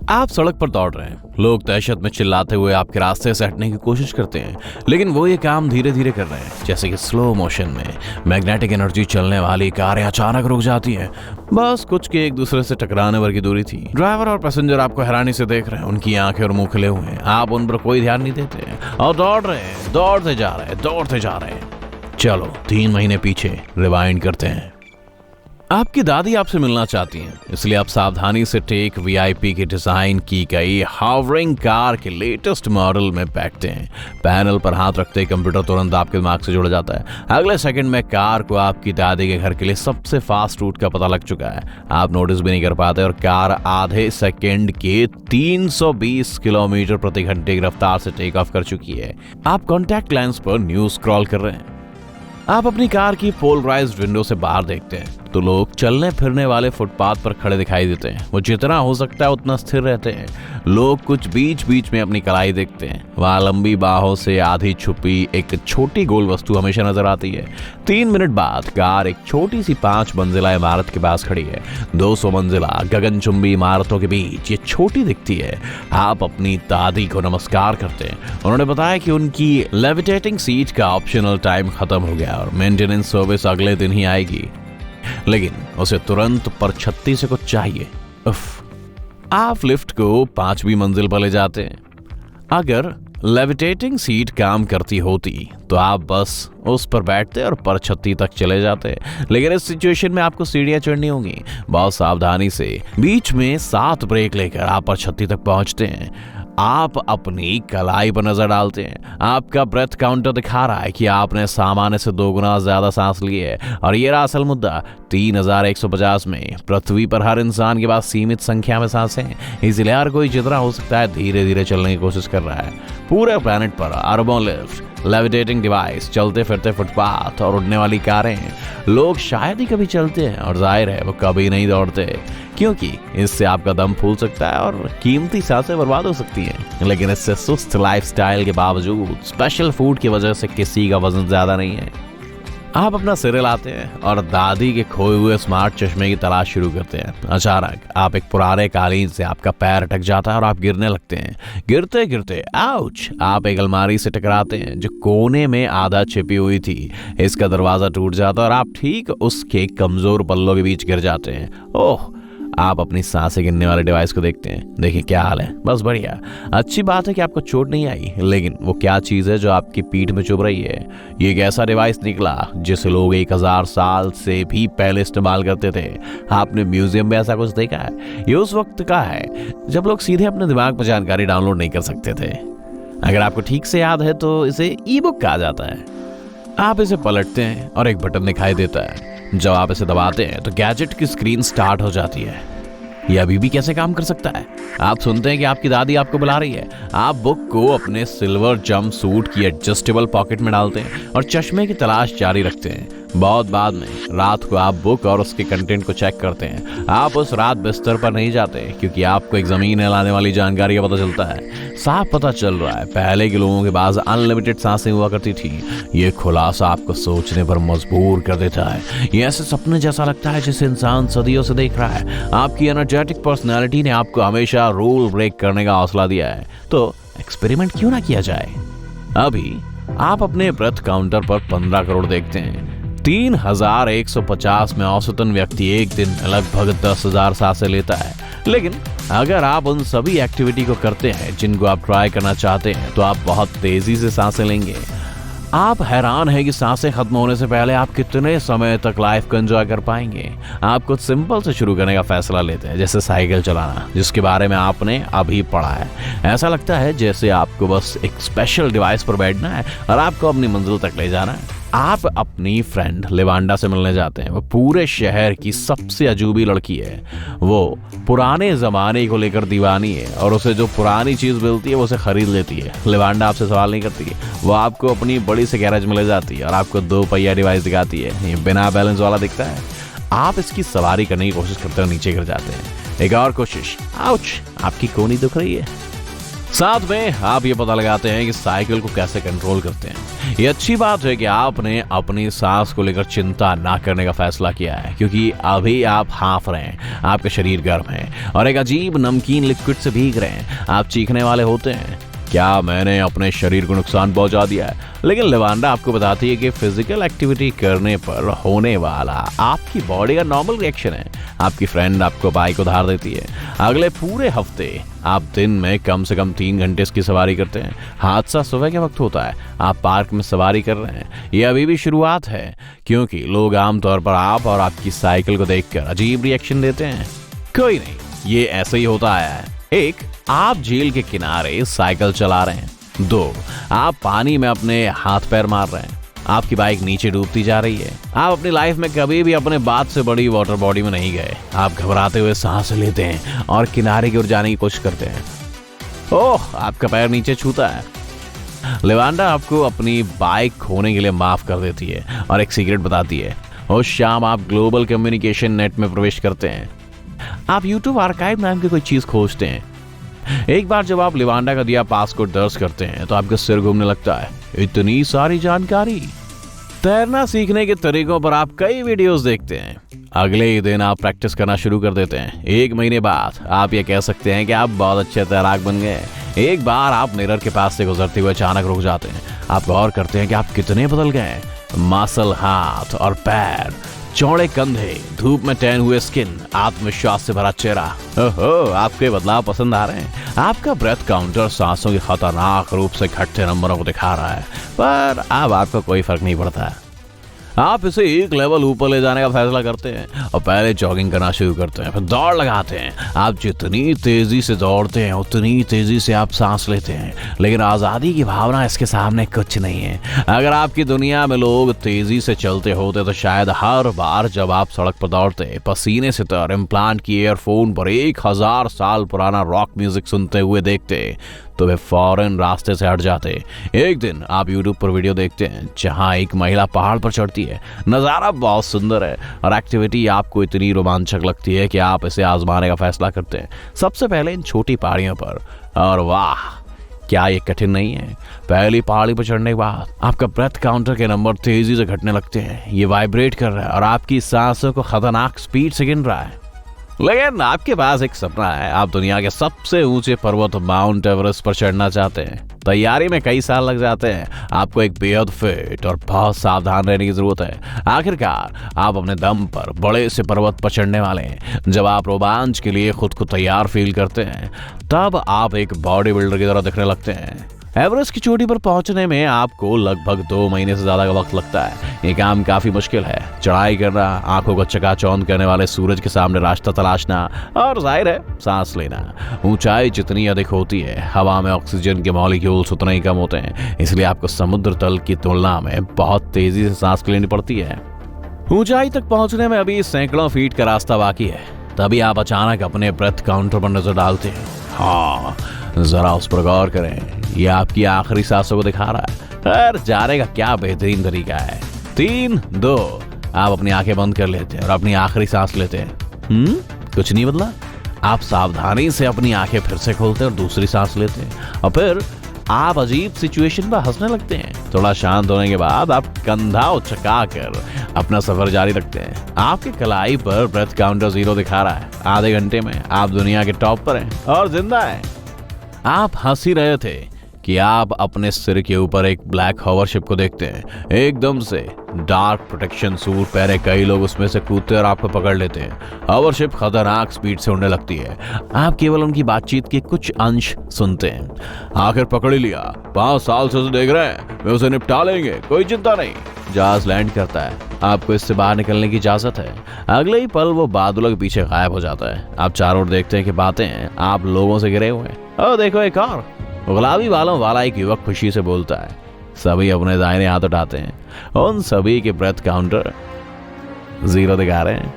आप सड़क पर दौड़ रहे हैं, लोग दहशत में चिल्लाते हुए आपके रास्ते से हटने की कोशिश करते हैं, लेकिन वो ये काम धीरे धीरे कर रहे हैं। जैसे कि स्लो मोशन में मैग्नेटिक एनर्जी चलने वाली कारें अचानक रुक जाती हैं, बस कुछ के एक दूसरे से टकराने भर की दूरी थी। ड्राइवर और पैसेंजर आपको हैरानी से देख रहे हैं, उनकी आंखें और मुंह खुले हुए हैं। आप उन पर कोई ध्यान नहीं देते और दौड़ रहे हैं, दौड़ते जा रहे हैं। चलो 3 महीने पीछे रिवाइंड करते हैं। आपकी दादी आपसे मिलना चाहती हैं, इसलिए आप सावधानी से टेक वीआईपी की डिजाइन की गई हावरिंग कार के लेटेस्ट मॉडल में बैठते हैं। पैनल पर हाथ रखते ही कंप्यूटर तुरंत आपके दिमाग से जुड़ जाता है। अगले सेकंड में कार को आपकी दादी के घर के लिए सबसे फास्ट रूट का पता लग चुका है। आप नोटिस भी नहीं कर पाते और कार आधे सेकेंड के 320 किलोमीटर प्रति घंटे की रफ्तार से टेक ऑफ कर चुकी है। आप कॉन्टैक्ट लेंस पर न्यूज स्क्रॉल कर रहे हैं। आप अपनी कार की पोलराइज्ड विंडो से बाहर देखते हैं तो लोग चलने फिरने वाले फुटपाथ पर खड़े दिखाई देते हैं। वो जितना हो सकता है उतना स्थिर रहते हैं। लोग कुछ बीच बीच में अपनी कलाई देखते हैं। वहां लंबी बाहों से आधी छुपी एक छोटी गोल वस्तु हमेशा नजर आती है। 3 मिनट बाद कार एक छोटी सी 5 मंजिला इमारत के पास खड़ी है। 200 मंजिला गगनचुंबी इमारतों के बीच ये छोटी दिखती है। आप अपनी दादी को नमस्कार करते हैं। उन्होंने बताया कि उनकी लेविटेटिंग सीट का ऑप्शनल टाइम खत्म हो गया और मेंटेनेंस सर्विस अगले दिन ही आएगी, लेकिन उसे तुरंत पर 36 को चाहिए। आप लिफ्ट को 5वीं मंजिल पर ले जाते हैं। अगर लेविटेटिंग सीट काम करती होती तो आप बस उस पर बैठते और पर 36 तक चले जाते, लेकिन इस सिचुएशन में आपको सीढ़ियां चढ़नी होंगी। बहुत सावधानी से बीच में 7 ब्रेक लेकर आप पर 36 तक पहुंचते हैं। आप अपनी कलाई पर नजर डालते हैं। आपका ब्रेथ काउंटर दिखा रहा है कि आपने सामान्य से 2 गुना ज्यादा सांस लिए है और ये रहा असल मुद्दा। 3150 में पृथ्वी पर हर इंसान के पास सीमित संख्या में सांसें हैं, इसलिए हर कोई जितना हो सकता है धीरे धीरे चलने की कोशिश कर रहा है। पूरे प्लेनेट पर अरबों लिफ्ट, लेविटेटिंग डिवाइस, चलते फिरते फुटपाथ और उड़ने वाली कारें। लोग शायद ही कभी चलते हैं और जाहिर है वो कभी नहीं दौड़ते, क्योंकि इससे आपका दम फूल सकता है और कीमती सांसें बर्बाद हो सकती हैं। लेकिन इससे सुस्त लाइफस्टाइल के बावजूद स्पेशल फूड की वजह से किसी का वजन ज्यादा नहीं है। आप अपना सिर हिलाते हैं और दादी के खोए हुए स्मार्ट चश्मे की तलाश शुरू करते हैं। अचानक आप एक पुराने कालीन से आपका पैर अटक जाता है और आप गिरने लगते हैं। गिरते गिरते आउच, आप एक अलमारी से टकराते हैं जो कोने में आधा छिपी हुई थी। इसका दरवाजा टूट जाता है और आप ठीक उसके कमजोर पल्लों के बीच गिर जाते हैं। ओह! आप अपनी सांसें गिनने वाले डिवाइस को देखते हैं। देखिए क्या हाल है। बस बढ़िया। अच्छी बात है कि आपको चोट नहीं आई, लेकिन वो क्या चीज है जो आपकी पीठ में चुभ रही है? ये एक ऐसा डिवाइस निकला जिसे लोग 1000 साल से भी पहले इस्तेमाल करते थे। आपने म्यूजियम में ऐसा कुछ देखा है? ये उस वक्त का है जब लोग सीधे अपने दिमाग में जानकारी डाउनलोड नहीं कर सकते थे। अगर आपको ठीक से याद है तो इसे ई बुक कहा जाता है। आप इसे पलटते हैं और एक बटन दिखाई देता है। जब आप इसे दबाते हैं तो गैजेट की स्क्रीन स्टार्ट हो जाती है। यह अभी भी कैसे काम कर सकता है? आप सुनते हैं कि आपकी दादी आपको बुला रही है। आप बुक को अपने सिल्वर जंप सूट की एडजस्टेबल पॉकेट में डालते हैं और चश्मे की तलाश जारी रखते हैं। बहुत बाद में रात को आप बुक और उसके कंटेंट को चेक करते हैं। आप उस रात बिस्तर पर नहीं जाते क्योंकि आपको एक जमीन हिलाने वाली जानकारी का पता चलता है। साफ पता चल रहा है पहले के लोगों के पास अनलिमिटेड सांसें हुआ करती थी। ये खुलासा आपको सोचने पर मजबूर कर देता है। ये ऐसे सपने जैसा लगता है जिसे इंसान सदियों से देख रहा है। आपकी एनर्जेटिक पर्सनैलिटी ने आपको हमेशा रूल ब्रेक करने का हौसला दिया है, तो एक्सपेरिमेंट क्यों ना किया जाए? अभी आप अपने ब्रेथ काउंटर पर 15 करोड़ देखते हैं। 3150 में औसतन व्यक्ति एक दिन लगभग 10,000 सांसें लेता है। लेकिन अगर आप उन सभी एक्टिविटी को करते हैं जिनको आप ट्राई करना चाहते हैं तो आप बहुत तेजी से सांसें लेंगे। आप हैरान हैं कि सांसें खत्म होने से पहले आप कितने समय तक लाइफ को एंजॉय कर पाएंगे। आप कुछ सिंपल से शुरू करने का फैसला लेते हैं, जैसे साइकिल चलाना, जिसके बारे में आपने अभी पढ़ा है। ऐसा लगता है जैसे आपको बस एक स्पेशल डिवाइस पर बैठना है और आपको अपनी मंजिल तक ले जाना है। आप अपनी फ्रेंड लिवांडा से मिलने जाते हैं। वो पूरे शहर की सबसे अजूबी लड़की है। वो पुराने जमाने को लेकर दीवानी है और उसे जो पुरानी चीज मिलती है वो उसे खरीद लेती है। लिवांडा आपसे सवाल नहीं करती, वो आपको अपनी बड़ी से गैरेज में ले जाती है और आपको 2 पहिया डिवाइस दिखाती है। ये बिना बैलेंस वाला दिखता है। आप इसकी सवारी करने की कोशिश करते हुए नीचे गिर जाते हैं। एक और कोशिश, आउच, आपकी कोहनी दुख रही है। साथ में आप ये पता लगाते हैं कि साइकिल को कैसे कंट्रोल करते हैं। ये अच्छी बात है कि आपने अपनी सांस को लेकर चिंता ना करने का फैसला किया है, क्योंकि अभी आप हाँफ रहे हैं, आपका शरीर गर्म है और एक अजीब नमकीन लिक्विड से भीग रहे हैं। आप चीखने वाले होते हैं, क्या मैंने अपने शरीर को नुकसान पहुंचा दिया है? लेकिन लेवांडा आपको बताती है कि फिजिकल एक्टिविटी करने पर होने वाला आपकी बॉडी का नॉर्मल रिएक्शन है। आपकी फ्रेंड आपको बाइक उधार देती है। अगले पूरे हफ्ते आप दिन में कम से कम 3 घंटे इसकी सवारी करते हैं। हादसा सुबह के वक्त होता है, आप पार्क में सवारी कर रहे हैं। ये अभी भी शुरुआत है, क्योंकि लोग आमतौर पर आप और आपकी साइकिल को देखकर अजीब रिएक्शन देते हैं। कोई नहीं, ये ऐसे ही होता आया है। 1, आप झील के किनारे साइकिल चला रहे हैं। 2, आप पानी में अपने हाथ पैर मार रहे हैं। आपकी बाइक नीचे डूबती जा रही है। आप अपनी लाइफ में कभी भी अपने बात से बड़ी वाटर बॉडी में नहीं गए। आप घबराते हुए सांस लेते हैं और किनारे की ओर जाने की कोशिश करते हैं। ओह, आपका पैर नीचे छूता है। लेवांडा आपको अपनी बाइक खोने के लिए माफ कर देती है और एक सीक्रेट बताती है। उस शाम आप ग्लोबल कम्युनिकेशन नेट में प्रवेश करते हैं। आप यूट्यूब आर्काइव नाम की कोई चीज खोजते हैं। एक बार जब आप लेवांडा का दिया पासकोड दर्ज करते हैं तो आपका सिर घूमने लगता है। इतनी सारी जानकारी। तैरना सीखने के तरीकों पर आप कई वीडियोस देखते हैं। अगले ही दिन आप प्रैक्टिस करना शुरू कर देते हैं। 1 महीने बाद आप ये कह सकते हैं कि आप बहुत अच्छे तैराक बन गए। एक बार आप मिरर के पास से गुजरते हुए अचानक रुक जाते हैं। आप गौर करते हैं कि आप कितने बदल गए। मसल हाथ और पैर, चौड़े कंधे, धूप में टैन हुए स्किन, आत्मविश्वास से भरा चेहरा। ओहो, आपको ये बदलाव पसंद आ रहे हैं। आपका ब्रेथ काउंटर सांसों के खतरनाक रूप से घटते नंबरों को दिखा रहा है, पर अब आपको कोई फर्क नहीं पड़ता। आप इसे 1 लेवल ऊपर ले जाने का फैसला करते हैं और पहले जॉगिंग करना शुरू करते हैं, फिर दौड़ लगाते हैं। आप जितनी तेजी से दौड़ते हैं उतनी तेजी से आप सांस लेते हैं, लेकिन आज़ादी की भावना इसके सामने कुछ नहीं है। अगर आपकी दुनिया में लोग तेजी से चलते होते तो शायद हर बार जब आप सड़क पर दौड़ते पसीने से तर इम्प्लांट की ईयरफोन पर 1000 साल पुराना रॉक म्यूजिक सुनते हुए देखते तो वे फौरन रास्ते से हट जाते। एक दिन आप यूट्यूब पर वीडियो देखते हैं जहां एक महिला पहाड़ पर चढ़ती है। नज़ारा बहुत सुंदर है और एक्टिविटी आपको इतनी रोमांचक लगती है कि आप इसे आजमाने का फैसला करते हैं। सबसे पहले इन छोटी पहाड़ियों पर, और वाह, क्या ये कठिन नहीं है। पहली पहाड़ी पर चढ़ने के बाद आपका ब्रेथ काउंटर के नंबर तेजी से घटने लगते हैं। ये वाइब्रेट कर रहा है और आपकी सांसों को खतरनाक स्पीड से गिन रहा है। लेकिन आपके पास एक सपना है। आप दुनिया के सबसे ऊंचे पर्वत माउंट एवरेस्ट पर चढ़ना चाहते हैं। तैयारी में कई साल लग जाते हैं। आपको एक बेहद फिट और बहुत सावधान रहने की जरूरत है। आखिरकार आप अपने दम पर बड़े से पर्वत पर चढ़ने वाले हैं। जब आप रोमांच के लिए खुद को तैयार फील करते हैं तब आप एक बॉडी बिल्डर की तरह दिखने लगते हैं। एवरेस्ट की चोटी पर पहुंचने में आपको लगभग 2 महीने से ज्यादा का वक्त लगता है। ये काम काफी मुश्किल है। चढ़ाई करना, आंखों को चकाचौंध करने वाले सूरज के सामने रास्ता तलाशना और जाहिर है सांस लेना। ऊंचाई जितनी अधिक होती है हवा में ऑक्सीजन के मॉलिक्यूल्स उतना ही कम होते हैं, इसलिए आपको समुद्र तल की तुलना में बहुत तेजी से सांस लेनी पड़ती है। ऊंचाई तक पहुंचने में अभी सैकड़ों फीट का रास्ता बाकी है। तभी आप अचानक अपने ब्रेथ काउंटर पर नजर डालते हैं। हाँ, जरा उस पर गौर करें। ये आपकी आखिरी सांसों को दिखा रहा है। पर जाने का क्या बेहतरीन तरीका है। 3, 2, आप अपनी आंखें बंद कर लेते हैं और अपनी आखिरी सांस लेते हैं। कुछ नहीं बदला। आप सावधानी से अपनी आंखें फिर से खोलते हैं और दूसरी सांस लेते हैं और फिर आप अजीब सिचुएशन पर हंसने लगते हैं। थोड़ा शांत होने के बाद आप कंधा उचका कर अपना सफर जारी रखते हैं। आपके कलाई पर ब्रेथ काउंटर 0 दिखा रहा है। आधे घंटे में आप दुनिया के टॉप पर हैं और जिंदा हैं। आप हंस ही रहे थे कि आप अपने सिर के ऊपर एक ब्लैक हॉवरशिप को देखते हैं। एकदम से डार्क प्रोटेक्शन सूट पहने कई लोग उसमें से कूदते और आपको पकड़ लेते हैं। हॉवरशिप खतरनाक स्पीड से उड़ने लगती है। आप केवल उनकी बातचीत के कुछ अंश सुनते हैं। आखिर पकड़ ही लिया, 5 साल से देख रहे हैं, वे उसे निपटा लेंगे, कोई चिंता नहीं। जहाज लैंड करता है। आपको इससे बाहर निकलने की इजाजत है। अगले ही पल वो बादलों के पीछे गायब हो जाता है। आप चारों ओर देखते हैं कि बातें आप लोगों से घिरे हुए हैं। और देखो एक और गुलाबी बालों वाला एक युवक खुशी से बोलता है। सभी अपने दाहिने हाथ उठाते हैं। उन सभी के ब्रेथ काउंटर 0 दिखा रहे हैं।